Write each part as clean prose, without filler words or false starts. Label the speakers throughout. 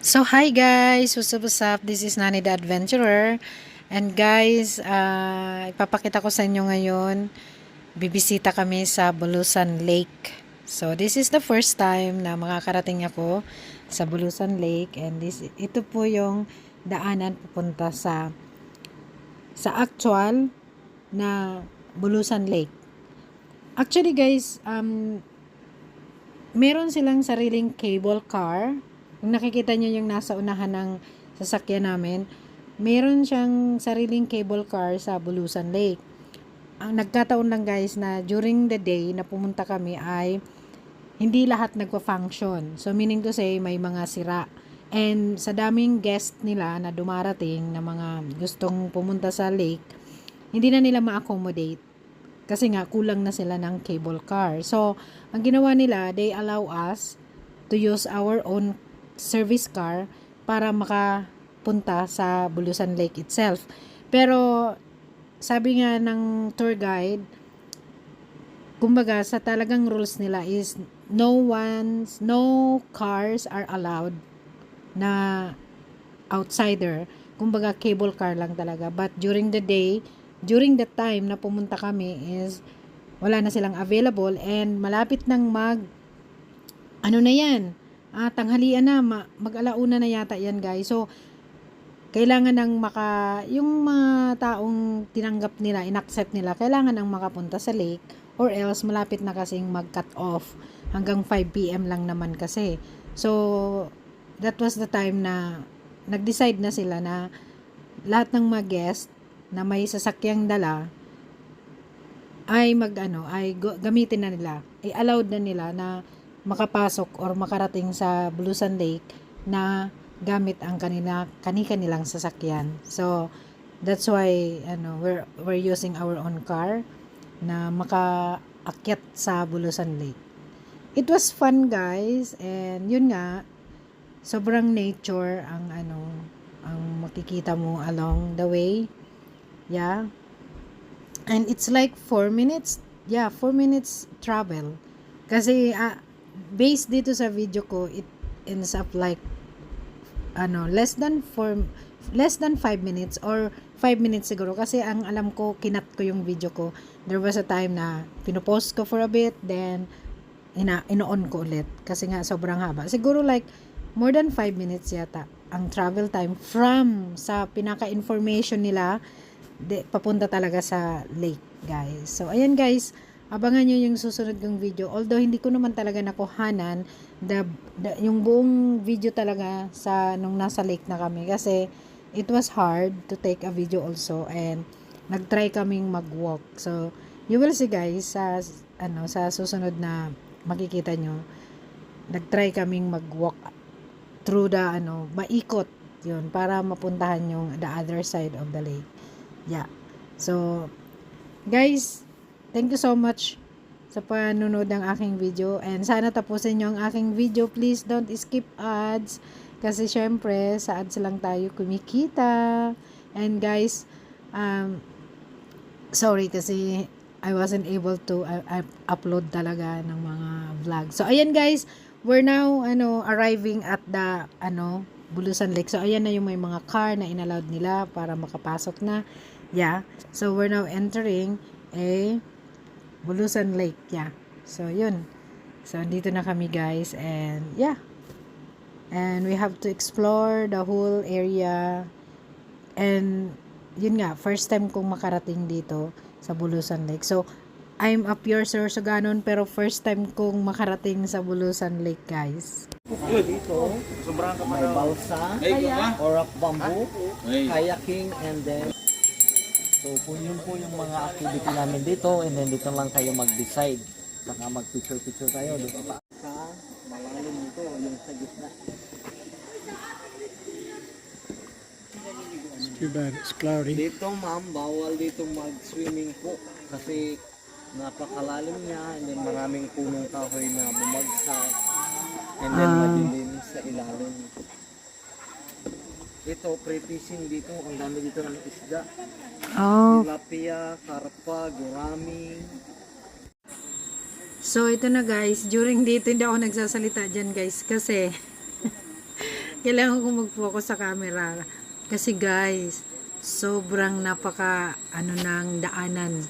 Speaker 1: So hi guys, what's up? This is Nani the Adventurer. And guys, ipapakita ko sa inyo ngayon, bibisita kami sa Bulusan Lake. So this is the first time na makakarating ako sa Bulusan Lake, and ito po yung daanan pupunta sa actual na Bulusan Lake. Actually guys, meron silang sariling cable car. Kung nakikita nyo yung nasa unahan ng sasakyan namin, meron siyang sariling cable car sa Bulusan Lake. Ang nagkataon lang guys na during the day na pumunta kami ay hindi lahat nagpa-function. So meaning to say, may mga sira. And sa daming guest nila na dumarating na mga gustong pumunta sa lake, hindi na nila ma-accommodate. Kasi nga, kulang na sila ng cable car. So, ang ginawa nila, they allow us to use our own service car para makapunta sa Bulusan Lake itself. Pero, sabi nga ng tour guide, kumbaga, sa talagang rules nila is no cars are allowed na outsider. Kumbaga, cable car lang talaga. But during the day, during the time na pumunta kami is wala na silang available, and malapit nang ano na yan, tanghalian na, mag-alauna na yata yan guys. So kailangan ng yung mga taong tinanggap nila, inaccept nila, kailangan ng makapunta sa lake, or else malapit na kasing mag-cut off, hanggang 5 PM lang naman kasi. So that was the time na nag-decide na sila na lahat ng mga guest na may sasakyang dala ay gamitin na nila, ay allowed na nila na makapasok or makarating sa Bulusan Lake na gamit ang kanilang sasakyan. So that's why we're using our own car na makaakyat sa Bulusan Lake. It was fun guys, and yun nga, sobrang nature ang makikita mo along the way. Yeah. And it's like 4 minutes. Yeah, 4 minutes travel. Kasi based dito sa video ko, it ends up like less than 5 minutes or 5 minutes siguro, kasi ang alam ko, kinat ko yung video ko. There was a time na pinopost ko for a bit, then ino-on ko ulit kasi nga sobrang haba. Siguro like more than 5 minutes yata ang travel time from sa pinaka-information nila papunta talaga sa lake guys. So ayan guys, abangan nyo yung susunod kong video, although hindi ko naman talaga nakuhanan yung buong video talaga nung nasa lake na kami, kasi it was hard to take a video also, and nagtry kaming mag-walk. So you will see guys sa susunod na makikita nyo, nagtry kaming mag-walk through the maikot yun para mapuntahan yung the other side of the lake. Yeah. So, guys, thank you so much sa panonood ng aking video, and sana tapusin nyo ang aking video. Please don't skip ads, kasi syempre sa ads lang tayo kumikita. And guys, sorry kasi I wasn't able to upload talaga ng mga vlog. So ayan guys, we're now arriving at the Bulusan Lake. So ayan na yung may mga car na inallowed nila para makapasok na. Yeah. So we're now entering a Bulusan Lake. Yeah. So yun. So dito na kami guys, and yeah. And we have to explore the whole area. And yun nga, first time kong makarating dito sa Bulusan Lake. So I'm a pure Sorsoganon, pero first time kong makarating sa Bulusan Lake guys.
Speaker 2: Dito, may balsa, or rock bamboo, kayaking, and then so yun po yung mga activity namin dito, and then dito lang kayo mag-decide. Baka mag-picture tayo dito pa. Sa malalim dito, yung sa gitna.
Speaker 3: It's too bad it's cloudy.
Speaker 2: Dito ma'am, bawal dito mag-swimming po kasi napakalalim niya, and then maraming punong kahoy na bumagsak, and then madilim sa ilalim. Ito, pre-fishing dito, ang dami dito ng isda. Tilapia, karpa, gurami.
Speaker 1: So ito na guys, during dito hindi ako nagsasalita dyan guys, kasi Kailangan ko mag-focus sa camera. Kasi guys, sobrang napaka ng daanan.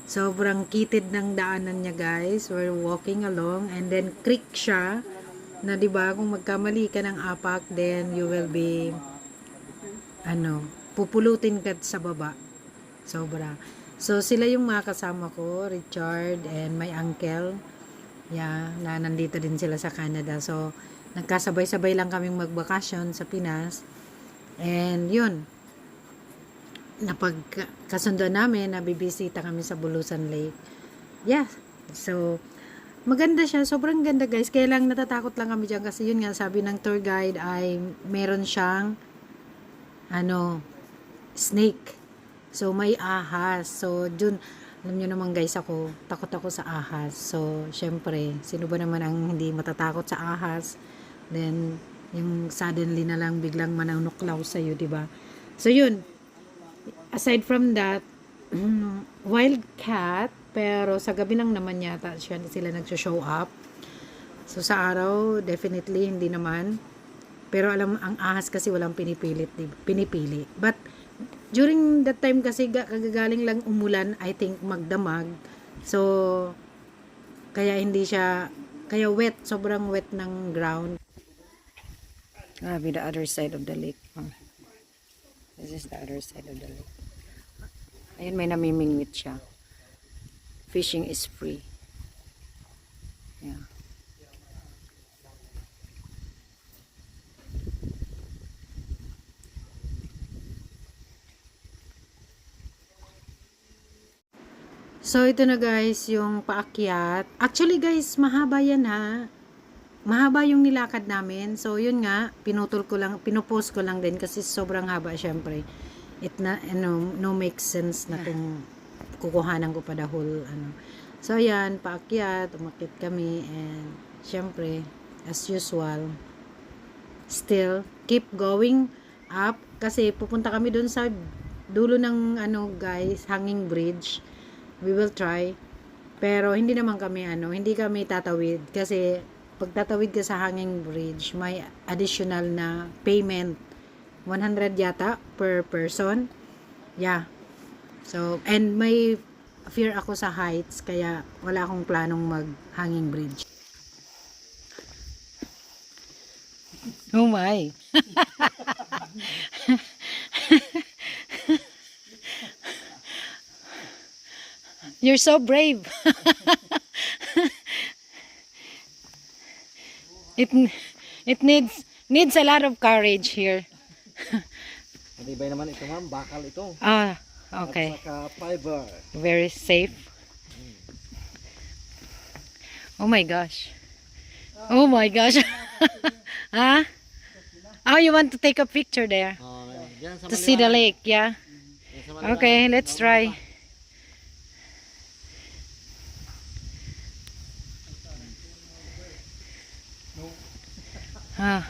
Speaker 1: Sobrang kitid ng daanan niya guys. We're walking along and then creek siya. Na 'di ba kung magkamali ka ng apak, then you will be pupulutin ka sa baba. Sobra. So sila yung mga kasama ko, Richard and my uncle. Yeah, na nandito din sila sa Canada. So nagkasabay-sabay lang kaming magbakasyon sa Pinas. And yun, napagkasunduan namin na bibisita kami sa Bulusan Lake. Yeah. So maganda siya, sobrang ganda guys. Kaya lang natatakot lang kami dyan kasi yun nga sabi ng tour guide ay meron siyang snake. So may ahas. So dun, alam nyo naman guys, takot ako sa ahas. So syempre, sino ba naman ang hindi matatakot sa ahas? Then yung suddenly na lang biglang mananuklaw sa iyo, 'di ba? So yun. Aside from that, wild cat, pero sa gabi lang naman yata sila nag-show up. So sa araw, definitely hindi naman. Pero alam, ang ahas kasi walang pinipili. But during that time kasi kagagaling lang umulan, I think magdamag. So kaya hindi siya, kaya wet, sobrang wet ng ground. Be the other side of the lake. This is the other side of the lake. Ayun, may namimingwit siya. Fishing is free. Yeah. So, ito na guys, yung paakyat. Actually guys, mahaba yan ha. Mahaba yung nilakad namin. So, yun nga, pinupost ko lang din kasi sobrang haba syempre. No makes sense na kung kukuhanan ko pa the whole, So, yan, paakyat, umakyat kami, and syempre, as usual, still, keep going up, kasi pupunta kami dun sa dulo ng, guys, hanging bridge. We will try. Pero, hindi naman kami, hindi kami tatawid, kasi, pag tatawid ka sa hanging bridge, may additional na payment. 100 yata per person. Yeah. So, and may fear ako sa heights, kaya wala akong planong mag-hanging bridge. Oh my! You're so brave! It needs a lot of courage here.
Speaker 2: Matibay naman ito ma'am, bakal ito.
Speaker 1: Ah, okay.
Speaker 2: At saka fiber.
Speaker 1: Very safe. Oh my gosh. Oh my gosh. Huh? Oh, you want to take a picture there? To see the lake, yeah? Okay, let's try. Ah.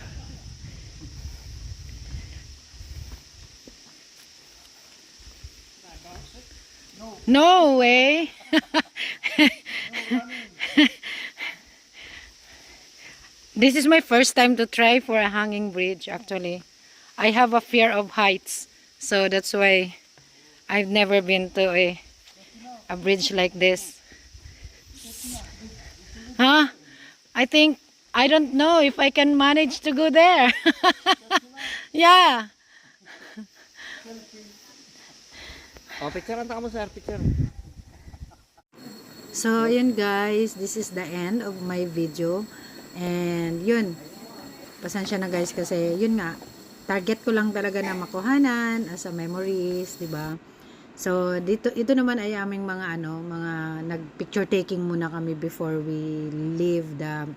Speaker 1: No way. This is my first time to try for a hanging bridge actually. I have a fear of heights. So that's why I've never been to a bridge like this. Huh? I don't know if I can manage to go there. Yeah.
Speaker 2: Oh, picture ang mo sir, picture.
Speaker 1: So, yun guys, this is the end of my video. And yun, pasensya na guys kasi yun nga, target ko lang talaga na makuhanan as a memories, 'di ba? So, ito naman ay aming mga mga nag-picture taking muna kami before we leave the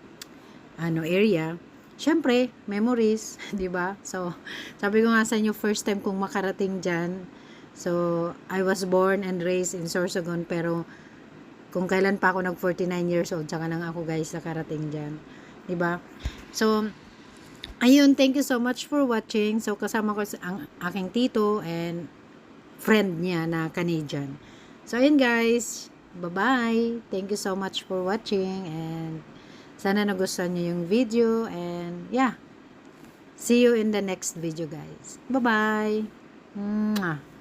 Speaker 1: area. Syempre, memories, 'di ba? So, sabi ko nga sa inyo, first time kong makarating diyan. So, I was born and raised in Sorsogon, pero kung kailan pa ako nag 49 years old, saka lang ako guys nakarating diyan. 'Di ba? So, ayun, thank you so much for watching. So, kasama ko ang aking tito and friend niya na Canadian. So, ayun guys. Bye-bye. Thank you so much for watching and sana nagustuhan niyo yung video and yeah. See you in the next video, guys. Bye-bye! Mwah.